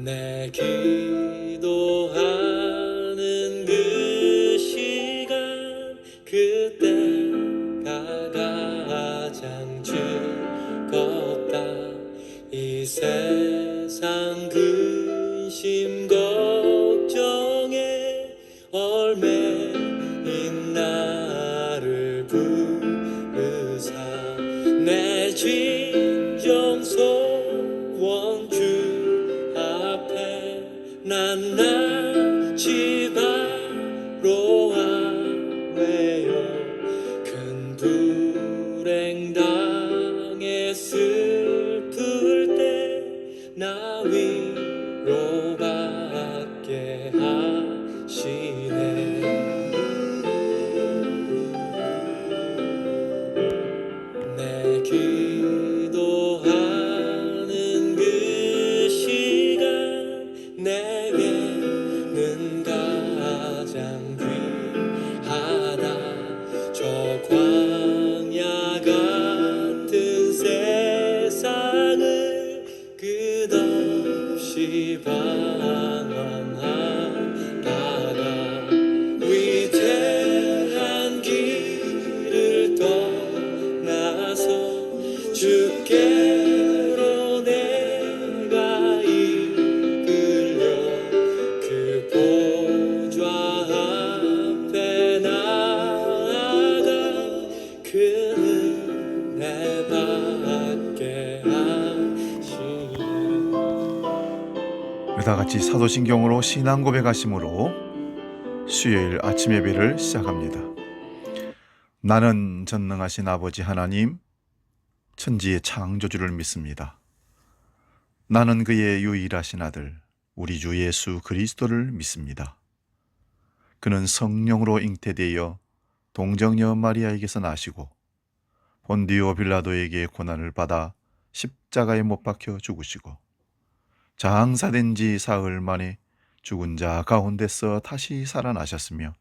내 기도하는 그 시간 그때가 가장 즐겁다. 이 세상 근심 걱정에 얽매인 나를 부르사 내 진정 소원 주 앞에 난 집 앞으로 아뢰어 큰 불행 당해 슬플 때 나 위로받게 하시네. 내 기도하는 그 시간 내게는 가장 귀하다. 저 광야 같은 세상을 끝없이 방황하다가 위대한 길을 떠나서 주께로 내가 이끌려 그 보좌 앞에 나아가 그 은혜 받게 하시네. 다 같이 사도신경으로 신앙 고백하심으로 수요일 아침 예배를 시작합니다. 나는 전능하신 아버지 하나님, 천지의 창조주를 믿습니다. 나는 그의 유일하신 아들, 우리 주 예수 그리스도를 믿습니다. 그는 성령으로 잉태되어 동정녀 마리아에게서 나시고 본디오 빌라도에게 고난을 받아 십자가에 못 박혀 죽으시고 장사된 지 사흘 만에 죽은 자 가운데서 다시 살아나셨으며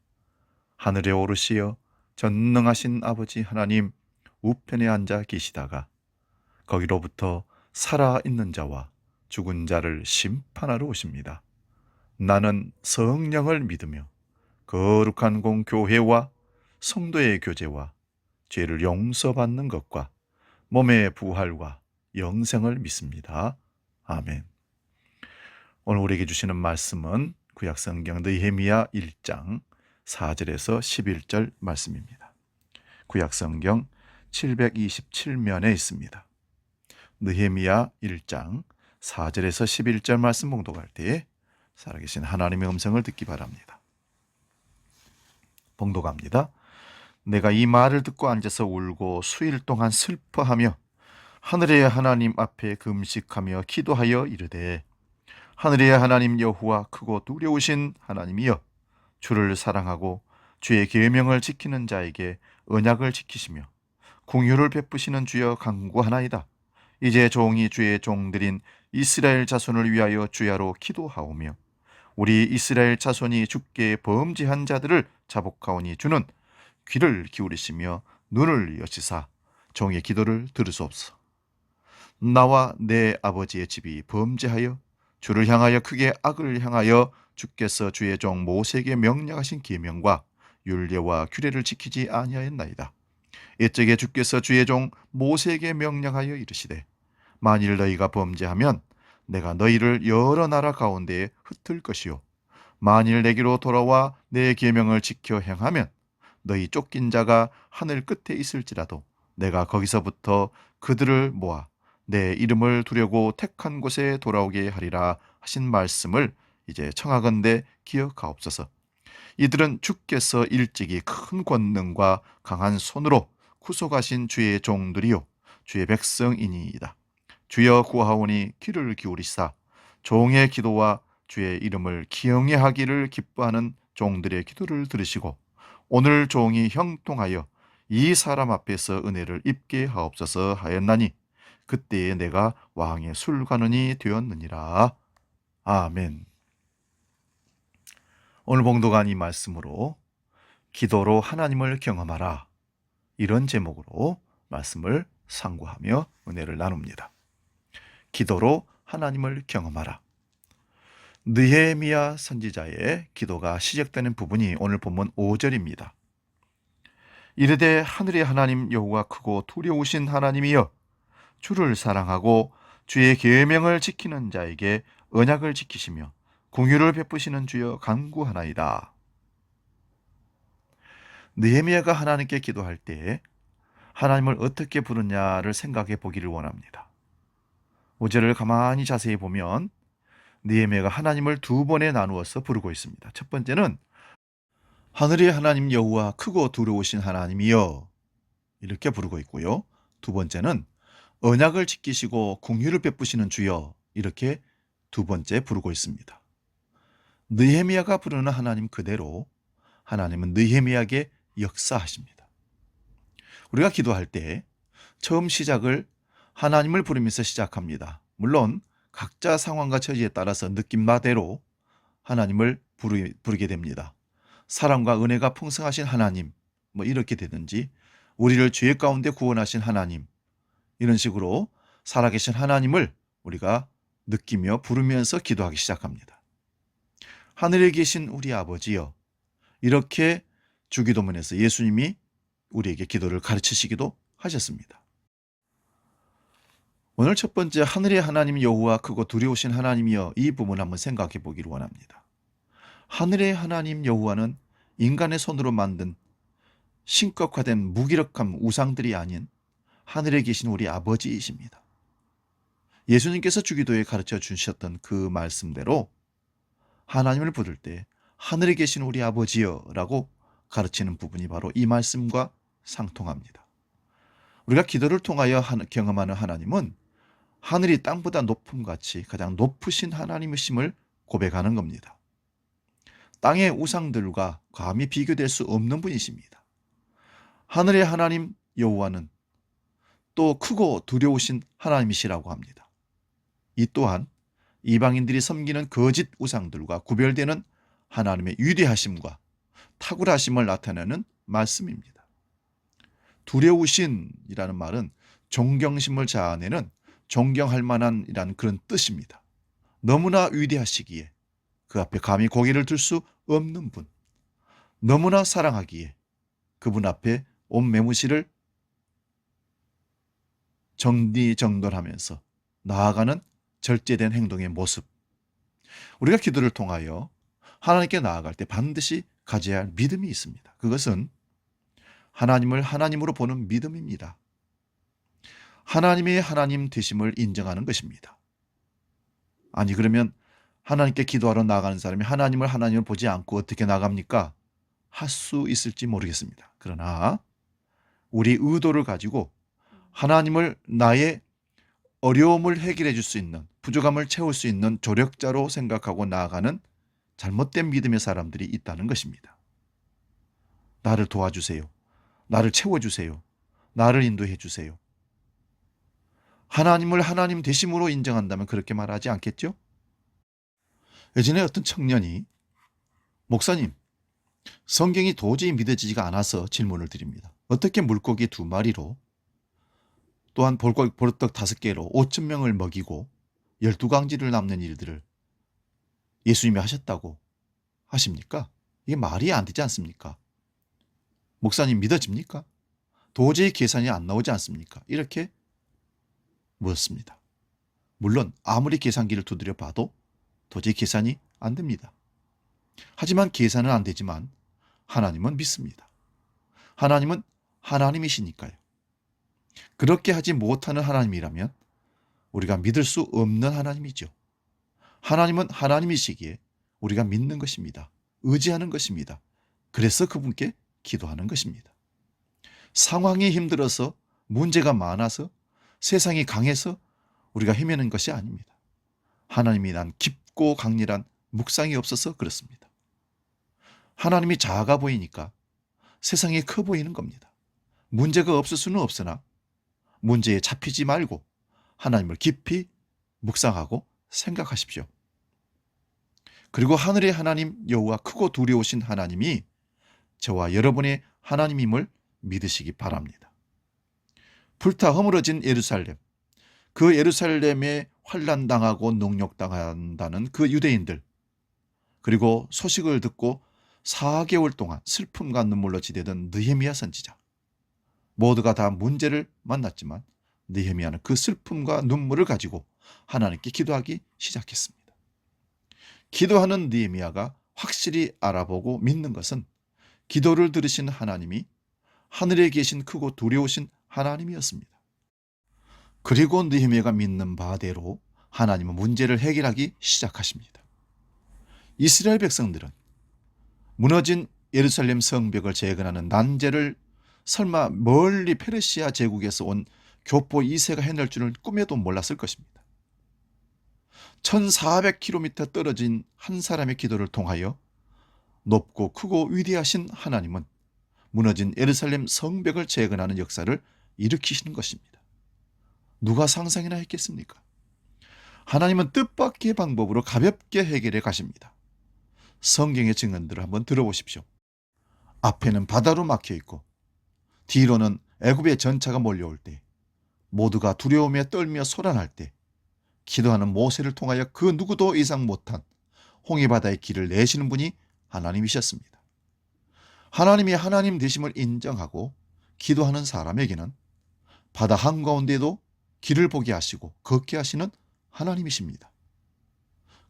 하늘에 오르시어 전능하신 아버지 하나님 우편에 앉아 계시다가 거기로부터 살아있는 자와 죽은 자를 심판하러 오십니다. 나는 성령을 믿으며 거룩한 공교회와 성도의 교제와 죄를 용서받는 것과 몸의 부활과 영생을 믿습니다. 아멘. 오늘 우리에게 주시는 말씀은 구약성경 느헤미야 1장 4절에서 11절 말씀입니다. 구약성경 727면에 있습니다. 느헤미야 1장 4절에서 11절 말씀 봉독할 때 살아계신 하나님의 음성을 듣기 바랍니다. 봉독합니다. 내가 이 말을 듣고 앉아서 울고 수일 동안 슬퍼하며 하늘의 하나님 앞에 금식하며 기도하여 이르되 하늘의 하나님 여호와 크고 두려우신 하나님이여 주를 사랑하고 주의 계명을 지키는 자에게 언약을 지키시며 긍휼을 베푸시는 주여 간구하나이다. 이제 종이 주의 종들인 이스라엘 자손을 위하여 주야로 기도하오며 우리 이스라엘 자손이 주께 범죄한 자들을 자복하오니 주는 귀를 기울이시며 눈을 여시사 종의 기도를 들으소서. 나와 내 아버지의 집이 범죄하여 주를 향하여 크게 악을 향하여 주께서 주의 종 모세에게 명령하신 계명과 율례와 규례를 지키지 아니하였나이다. 이적에 주께서 주의 종 모세에게 명령하여 이르시되 만일 너희가 범죄하면 내가 너희를 여러 나라 가운데에 흩을 것이요 만일 내게로 돌아와 내 계명을 지켜 행하면 너희 쫓긴 자가 하늘 끝에 있을지라도 내가 거기서부터 그들을 모아 내 이름을 두려고 택한 곳에 돌아오게 하리라 하신 말씀을 이제 청하건대 기억하옵소서. 이들은 주께서 일찍이 큰 권능과 강한 손으로 구속하신 주의 종들이요 주의 백성이니이다. 주여 구하오니 귀를 기울이사 종의 기도와 주의 이름을 기영하기를 기뻐하는 종들의 기도를 들으시고 오늘 종이 형통하여 이 사람 앞에서 은혜를 입게 하옵소서 하였나니 그때에 내가 왕의 술관원이 되었느니라. 아멘. 오늘 봉독한 이 말씀으로 기도로 하나님을 경험하라, 이런 제목으로 말씀을 상고하며 은혜를 나눕니다. 기도로 하나님을 경험하라. 느헤미야 선지자의 기도가 시작되는 부분이 오늘 본문 5절입니다. 이르되 하늘의 하나님 여호와 크고 두려우신 하나님이여 주를 사랑하고 주의 계명을 지키는 자에게 언약을 지키시며 공유를 베푸시는 주여 간구하나이다. 느헤미야가 하나님께 기도할 때 하나님을 어떻게 부르냐를 생각해 보기를 원합니다. 5절을 가만히 자세히 보면 느헤미야가 하나님을 두 번에 나누어서 부르고 있습니다. 첫 번째는 하늘의 하나님 여호와 크고 두려우신 하나님이여 이렇게 부르고 있고요. 두 번째는 언약을 지키시고 공의를 베푸시는 주여 이렇게 두 번째 부르고 있습니다. 느헤미야가 부르는 하나님 그대로 하나님은 느헤미야에게 역사하십니다. 우리가 기도할 때 처음 시작을 하나님을 부르면서 시작합니다. 물론 각자 상황과 처지에 따라서 느낌마대로 하나님을 부르게 됩니다. 사랑과 은혜가 풍성하신 하나님 이렇게 되든지 우리를 죄 가운데 구원하신 하나님 이런 식으로 살아계신 하나님을 우리가 느끼며 부르면서 기도하기 시작합니다. 하늘에 계신 우리 아버지여 이렇게 주기도문에서 예수님이 우리에게 기도를 가르치시기도 하셨습니다. 오늘 첫 번째 하늘의 하나님 여호와 크고 두려우신 하나님이여 이 부분 한번 생각해 보기를 원합니다. 하늘의 하나님 여호와는 인간의 손으로 만든 신격화된 무기력한 우상들이 아닌 하늘에 계신 우리 아버지이십니다. 예수님께서 주기도에 가르쳐 주셨던 그 말씀대로 하나님을 부를 때 하늘에 계신 우리 아버지여 라고 가르치는 부분이 바로 이 말씀과 상통합니다. 우리가 기도를 통하여 경험하는 하나님은 하늘이 땅보다 높음같이 가장 높으신 하나님이심을 고백하는 겁니다. 땅의 우상들과 감히 비교될 수 없는 분이십니다. 하늘의 하나님 여호와는 또 크고 두려우신 하나님이시라고 합니다. 이 또한 이방인들이 섬기는 거짓 우상들과 구별되는 하나님의 위대하심과 탁월하심을 나타내는 말씀입니다. 두려우신이라는 말은 존경심을 자아내는 존경할 만한이라는 그런 뜻입니다. 너무나 위대하시기에 그 앞에 감히 고개를 들 수 없는 분, 너무나 사랑하기에 그분 앞에 온 매무시를 정리정돈하면서 나아가는 절제된 행동의 모습. 우리가 기도를 통하여 하나님께 나아갈 때 반드시 가져야 할 믿음이 있습니다. 그것은 하나님을 하나님으로 보는 믿음입니다. 하나님의 하나님 되심을 인정하는 것입니다. 아니 그러면 하나님께 기도하러 나가는 사람이 하나님을 보지 않고 어떻게 나갑니까? 할 수 있을지 모르겠습니다. 그러나 우리 의도를 가지고 하나님을 나의 어려움을 해결해 줄 수 있는, 부족함을 채울 수 있는 조력자로 생각하고 나아가는 잘못된 믿음의 사람들이 있다는 것입니다. 나를 도와주세요. 나를 채워주세요. 나를 인도해 주세요. 하나님을 하나님 되심으로 인정한다면 그렇게 말하지 않겠죠? 예전에 어떤 청년이 목사님, 성경이 도저히 믿어지지가 않아서 질문을 드립니다. 어떻게 물고기 2마리로 또한 보르떡 5개로 5,000명을 먹이고 12강지를 남는 일들을 예수님이 하셨다고 하십니까? 이게 말이 안 되지 않습니까? 목사님 믿어집니까? 도저히 계산이 안 나오지 않습니까? 이렇게 물었습니다. 물론 아무리 계산기를 두드려 봐도 도저히 계산이 안 됩니다. 하지만 계산은 안 되지만 하나님은 믿습니다. 하나님은 하나님이시니까요. 그렇게 하지 못하는 하나님이라면 우리가 믿을 수 없는 하나님이죠. 하나님은 하나님이시기에 우리가 믿는 것입니다. 의지하는 것입니다. 그래서 그분께 기도하는 것입니다. 상황이 힘들어서 문제가 많아서 세상이 강해서 우리가 헤매는 것이 아닙니다. 하나님이 난 깊고 강렬한 묵상이 없어서 그렇습니다. 하나님이 작아 보이니까 세상이 커 보이는 겁니다. 문제가 없을 수는 없으나 문제에 잡히지 말고 하나님을 깊이 묵상하고 생각하십시오. 그리고 하늘의 하나님 여호와 크고 두려우신 하나님이 저와 여러분의 하나님임을 믿으시기 바랍니다. 불타 허물어진 예루살렘, 그 예루살렘에 환난당하고 농욕당한다는 그 유대인들, 그리고 소식을 듣고 4개월 동안 슬픔과 눈물로 지대던 느헤미야 선지자. 모두가 다 문제를 만났지만 느헤미야는 그 슬픔과 눈물을 가지고 하나님께 기도하기 시작했습니다. 기도하는 느헤미야가 확실히 알아보고 믿는 것은 기도를 들으신 하나님이 하늘에 계신 크고 두려우신 하나님이었습니다. 그리고 느헤미야가 믿는 바대로 하나님은 문제를 해결하기 시작하십니다. 이스라엘 백성들은 무너진 예루살렘 성벽을 재건하는 난제를 설마 멀리 페르시아 제국에서 온 교포 2세가 해낼 줄은 꿈에도 몰랐을 것입니다. 1400km 떨어진 한 사람의 기도를 통하여 높고 크고 위대하신 하나님은 무너진 예루살렘 성벽을 재건하는 역사를 일으키시는 것입니다. 누가 상상이나 했겠습니까? 하나님은 뜻밖의 방법으로 가볍게 해결해 가십니다. 성경의 증언들을 한번 들어보십시오. 앞에는 바다로 막혀 있고 뒤로는 애굽의 전차가 몰려올 때, 모두가 두려움에 떨며 소란할 때 기도하는 모세를 통하여 그 누구도 예상 못한 홍해바다의 길을 내시는 분이 하나님이셨습니다. 하나님이 하나님 되심을 인정하고 기도하는 사람에게는 바다 한가운데에도 길을 보게 하시고 걷게 하시는 하나님이십니다.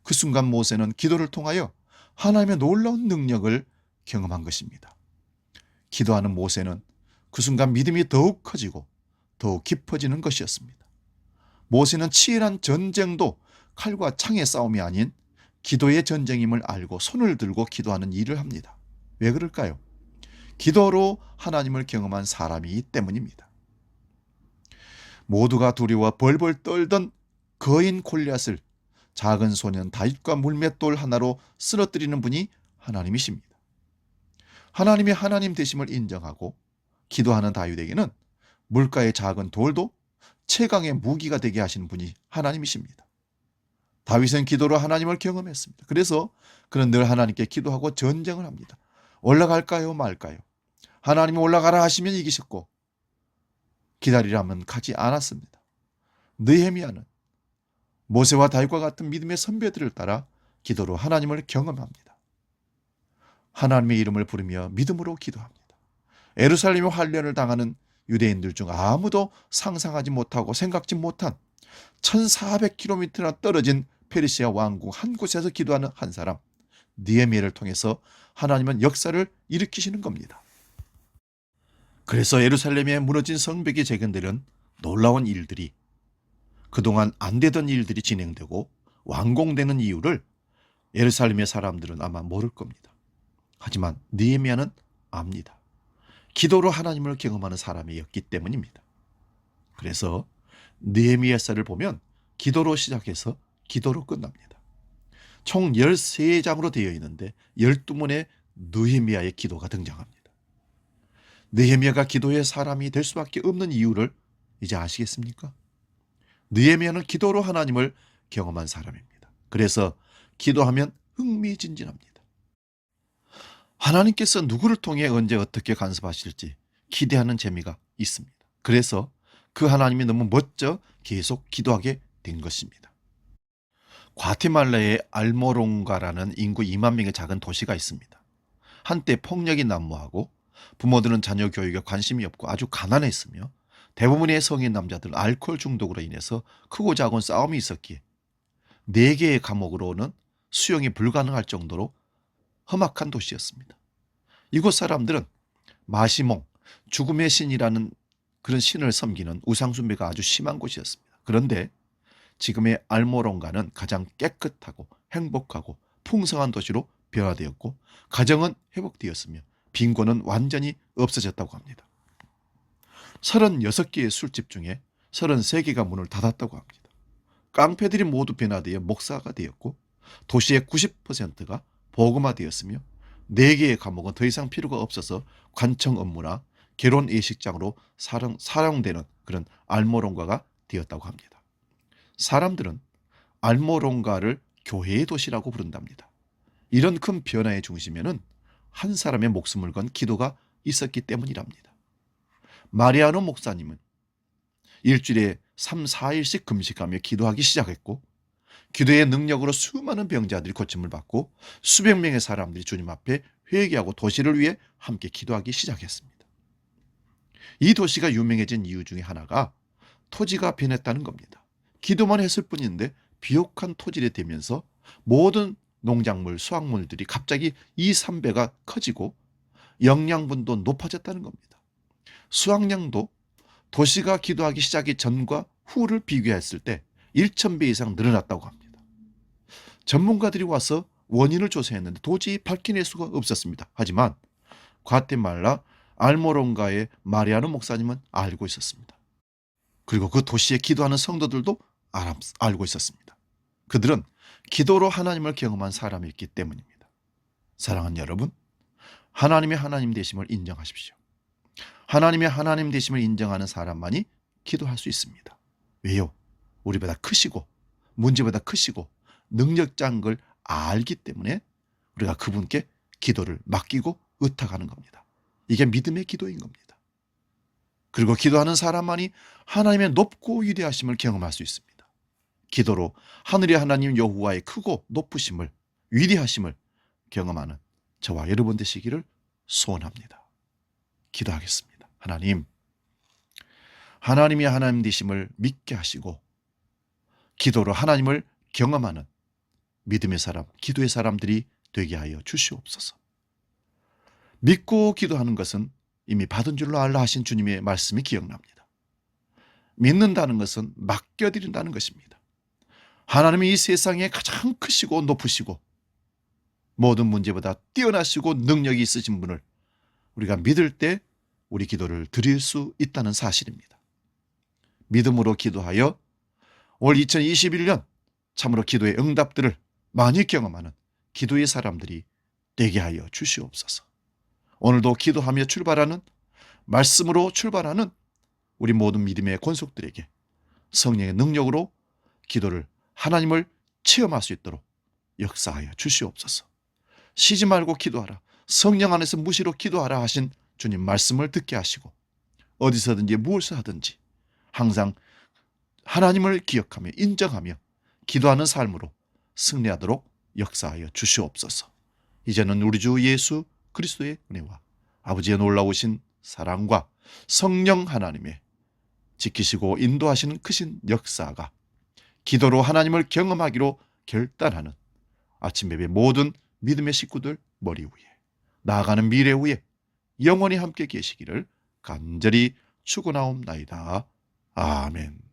그 순간 모세는 기도를 통하여 하나님의 놀라운 능력을 경험한 것입니다. 기도하는 모세는 그 순간 믿음이 더욱 커지고 더욱 깊어지는 것이었습니다. 모세는 치열한 전쟁도 칼과 창의 싸움이 아닌 기도의 전쟁임을 알고 손을 들고 기도하는 일을 합니다. 왜 그럴까요? 기도로 하나님을 경험한 사람이기 때문입니다. 모두가 두려워 벌벌 떨던 거인 골리앗을 작은 소년 다윗과 물맷돌 하나로 쓰러뜨리는 분이 하나님이십니다. 하나님의 하나님 되심을 인정하고 기도하는 다윗에게는 물가의 작은 돌도 최강의 무기가 되게 하시는 분이 하나님이십니다. 다윗은 기도로 하나님을 경험했습니다. 그래서 그는 늘 하나님께 기도하고 전쟁을 합니다. 올라갈까요 말까요? 하나님이 올라가라 하시면 이기셨고 기다리라면 가지 않았습니다. 느헤미야는 모세와 다윗과 같은 믿음의 선배들을 따라 기도로 하나님을 경험합니다. 하나님의 이름을 부르며 믿음으로 기도합니다. 예루살렘의 환련을 당하는 유대인들 중 아무도 상상하지 못하고 생각지 못한 1400km나 떨어진 페르시아 왕궁 한 곳에서 기도하는 한 사람, 느헤미야를 통해서 하나님은 역사를 일으키시는 겁니다. 그래서 예루살렘에 무너진 성벽이 재건되는 놀라운 일들이, 그동안 안 되던 일들이 진행되고 완공되는 이유를 예루살렘의 사람들은 아마 모를 겁니다. 하지만 느헤미야는 압니다. 기도로 하나님을 경험하는 사람이었기 때문입니다. 그래서 느헤미야서를 보면 기도로 시작해서 기도로 끝납니다. 총 13장으로 되어 있는데 12문의 느헤미야의 기도가 등장합니다. 느헤미야가 기도의 사람이 될 수밖에 없는 이유를 이제 아시겠습니까? 느헤미야는 기도로 하나님을 경험한 사람입니다. 그래서 기도하면 흥미진진합니다. 하나님께서 누구를 통해 언제 어떻게 간섭하실지 기대하는 재미가 있습니다. 그래서 그 하나님이 너무 멋져 계속 기도하게 된 것입니다. 과테말라의 알모롱가라는 인구 2만 명의 작은 도시가 있습니다. 한때 폭력이 난무하고 부모들은 자녀 교육에 관심이 없고 아주 가난했으며 대부분의 성인 남자들 알코올 중독으로 인해서 크고 작은 싸움이 있었기에 4개의 감옥으로는 수용이 불가능할 정도로 험악한 도시였습니다. 이곳 사람들은 마시몽, 죽음의 신이라는 그런 신을 섬기는 우상숭배가 아주 심한 곳이었습니다. 그런데 지금의 알모롱가는 가장 깨끗하고 행복하고 풍성한 도시로 변화되었고 가정은 회복되었으며 빈곤은 완전히 없어졌다고 합니다. 36개의 술집 중에 33개가 문을 닫았다고 합니다. 깡패들이 모두 변화되어 목사가 되었고 도시의 90%가 보그마되었으며 4개의 감옥은 더 이상 필요가 없어서 관청 업무나 결혼 예식장으로 사용되는 그런 알모롱가가 되었다고 합니다. 사람들은 알모롱가를 교회의 도시라고 부른답니다. 이런 큰 변화의 중심에는 한 사람의 목숨을 건 기도가 있었기 때문이랍니다. 마리아노 목사님은 일주일에 3, 4일씩 금식하며 기도하기 시작했고 기도의 능력으로 수많은 병자들이 고침을 받고 수백 명의 사람들이 주님 앞에 회개하고 도시를 위해 함께 기도하기 시작했습니다. 이 도시가 유명해진 이유 중에 하나가 토지가 변했다는 겁니다. 기도만 했을 뿐인데 비옥한 토질이 되면서 모든 농작물, 수확물들이 갑자기 2, 3배가 커지고 영양분도 높아졌다는 겁니다. 수확량도 도시가 기도하기 시작하기 전과 후를 비교했을 때 1,000배 이상 늘어났다고 합니다. 전문가들이 와서 원인을 조사했는데 도저히 밝혀낼 수가 없었습니다. 하지만 과테말라 알모론가의 마리아노 목사님은 알고 있었습니다. 그리고 그 도시에 기도하는 성도들도 알고 있었습니다. 그들은 기도로 하나님을 경험한 사람이었기 때문입니다. 사랑하는 여러분, 하나님의 하나님 되심을 인정하십시오. 하나님의 하나님 되심을 인정하는 사람만이 기도할 수 있습니다. 왜요? 우리보다 크시고 문제보다 크시고 능력자인 걸 알기 때문에 우리가 그분께 기도를 맡기고 의탁하는 겁니다. 이게 믿음의 기도인 겁니다. 그리고 기도하는 사람만이 하나님의 높고 위대하심을 경험할 수 있습니다. 기도로 하늘의 하나님 여호와의 크고 높으심을, 위대하심을 경험하는 저와 여러분 되시기를 소원합니다. 기도하겠습니다. 하나님, 하나님이 하나님 되심을 믿게 하시고 기도로 하나님을 경험하는 믿음의 사람, 기도의 사람들이 되게 하여 주시옵소서. 믿고 기도하는 것은 이미 받은 줄로 알라 하신 주님의 말씀이 기억납니다. 믿는다는 것은 맡겨드린다는 것입니다. 하나님이 이 세상에 가장 크시고 높으시고 모든 문제보다 뛰어나시고 능력이 있으신 분을 우리가 믿을 때 우리 기도를 드릴 수 있다는 사실입니다. 믿음으로 기도하여 올 2021년 참으로 기도의 응답들을 많이 경험하는 기도의 사람들이 되게 하여 주시옵소서. 오늘도 기도하며 출발하는, 말씀으로 출발하는 우리 모든 믿음의 권속들에게 성령의 능력으로 기도를, 하나님을 체험할 수 있도록 역사하여 주시옵소서. 쉬지 말고 기도하라, 성령 안에서 무시로 기도하라 하신 주님 말씀을 듣게 하시고 어디서든지 무엇을 하든지 항상 하나님을 기억하며 인정하며 기도하는 삶으로 승리하도록 역사하여 주시옵소서. 이제는 우리 주 예수 그리스도의 은혜와 아버지의 놀라우신 사랑과 성령 하나님의 지키시고 인도하시는 크신 역사가 기도로 하나님을 경험하기로 결단하는 아침 예배 모든 믿음의 식구들 머리 위에, 나아가는 미래 위에 영원히 함께 계시기를 간절히 축원하옵나이다. 아멘.